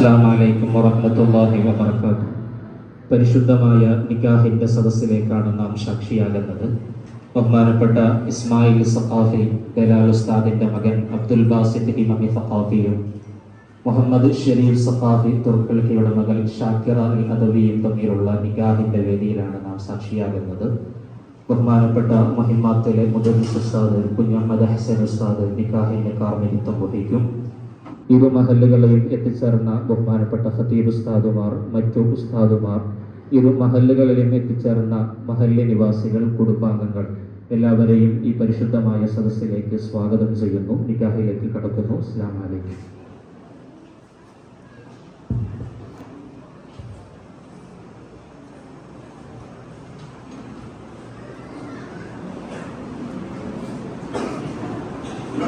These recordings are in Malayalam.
അസ്സലാമു അലൈക്കും വറഹ്മത്തുള്ളാഹി വബറകാതുഹു. പരിശുദ്ധമായ നിക്കാഹിന്റെ സദസ്സിലേക്കാണ് നാം സാക്ഷിയാകുന്നത്. ബഹുമാനപ്പെട്ട ഇസ്മായിൽ സഖാഫി ബലാൽ ഉസ്താദിന്റെ മകൻ അബ്ദുൽ ബാസിത്ത് ഹിമമി സഖാഫിയും മുഹമ്മദ് ഷരീഫ് സഖാഫി തുർക്കൽക്കിയുടെ മകൾ ഷാക്കിറ അൽ അദവിയും തമ്മിലുള്ള നിക്കാഹിന്റെ വേദിയിലാണ് നാം സാക്ഷിയാകുന്നത്. ബഹുമാനപ്പെട്ട മഹിമാത്തിലെ മുദർരിസ് ഉസ്താദ് കുഞ്ഞഹമ്മദ് ഹസൻ ഉസ്താദ് നിക്കാഹിന്റെ കാർമ്മികത്വം വഹിക്കും. ഇരു മഹല്ലുകളെയും എത്തിച്ചേർന്ന ബഹുമാനപ്പെട്ട ഖതീബ് ഉസ്താദുമാർ, മറ്റു ഉസ്താദുമാർ, ഇരു മഹല്ലുകളിലും എത്തിച്ചേർന്ന മഹല്ല് നിവാസികൾ, കുടുംബാംഗങ്ങൾ എല്ലാവരെയും ഈ പരിശുദ്ധമായ സദസ്സിലേക്ക് സ്വാഗതം ചെയ്യുന്നു. നിക്കാഹിലേക്ക് കടക്കുന്നു. അസ്സലാമു അലൈക്കും.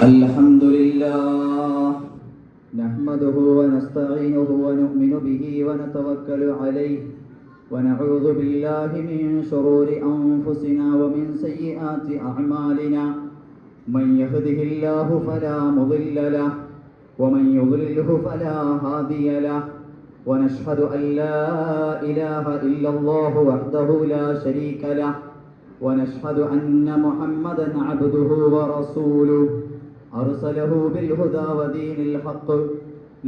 അൽഹംദുലില്ലാഹ് نحمده ونستعينه ونؤمن به ونتوكل عليه ونعوذ بالله من شرور أنفسنا ومن سيئات أعمالنا من يهده الله فلا مضل له ومن يضلله فلا هادي له ونشهد أن لا إله إلا الله وحده لا شريك له ونشهد أن محمدا عبده ورسوله أرسله بالهدى ودين الحق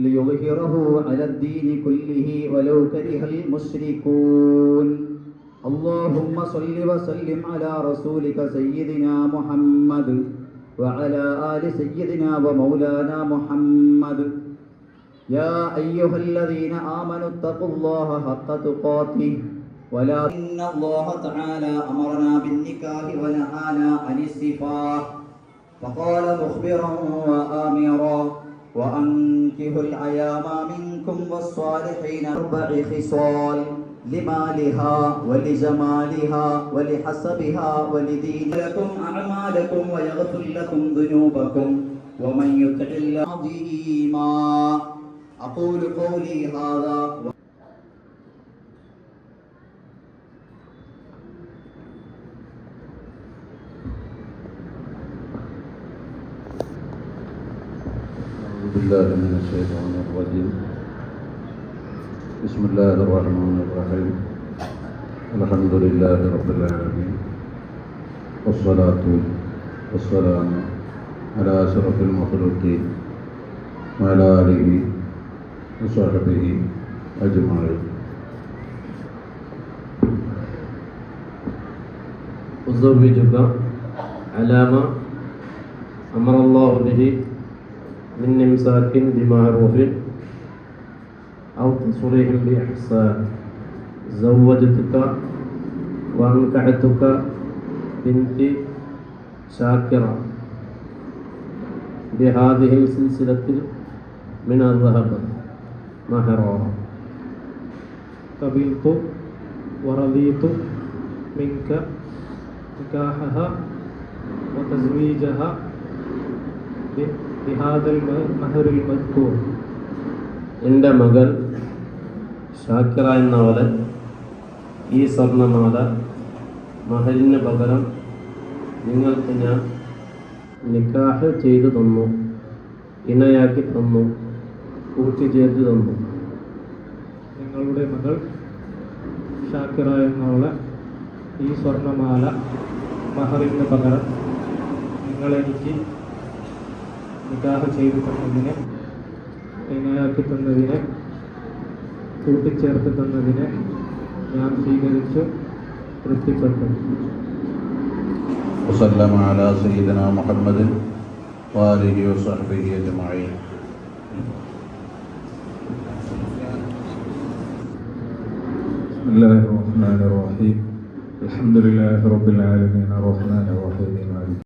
ليظهره على الدين كله ولو كره المشركون اللهم صل وسلم على رسولك سيدنا محمد وعلى آل سيدنا ومولانا محمد يا أيها الذين آمنوا اتقوا الله حق تقاته ولا إن الله تعالى أمرنا بالنكاح ونهانا عن السفاح فقال مخبرا وآمرا وأنكحوا الأيام منكم والصالحين 4 خصال لمالها ولجمالها ولحسبها ولدين لكم أعمالكم ويغفر لكم ذنوبكم ومن يطع الله عظيما أقول قولي هذا بالله من الشيطان الرجيم بسم الله الرحمن الرحيم الحمد لله رب العالمين والصلاة والسلام على أشرف المخلوقين وعلى آله وصحبه أجمعين. أزوجك على ما أمر الله به من إمساك بمعروف أو تصريح بإحسان. زوجتك وأنكحتك بنت شاكرة بهذه السلسلة من الذهب مهرا. قبلت ورضيت منك نكاحها وتزويجها എൻ്റെ മകൾ ഷാക്കിറ എന്നവളെ ഈ സ്വർണ്ണമാല മഹരിന് പകരം നിങ്ങൾക്ക് ഞാൻ നിക്കാഹ് ചെയ്തു തന്നു, ഇണയാക്കി തന്നു, കൂട്ടിച്ചേർത്ത് തന്നു. നിങ്ങളുടെ മകൾ ഷാക്കിറ എന്നവളെ ഈ സ്വർണ്ണമാല മഹറിന് പകരം നിങ്ങളെനിക്ക് നിക്കാഹ് ചെയ്തു തന്നതിന്, ഇണയാക്കി തന്നതിന്, കൂട്ടിച്ചേർത്ത് തന്നതിന് ഞാൻ സ്വീകരിച്ചു, തൃപ്തിപ്പെട്ടു. وسلم على سيدنا محمد وآله وصحبه أجمعين. بسم الله الرحمن الرحيم الحمد لله رب العالمين الرحمن الرحيم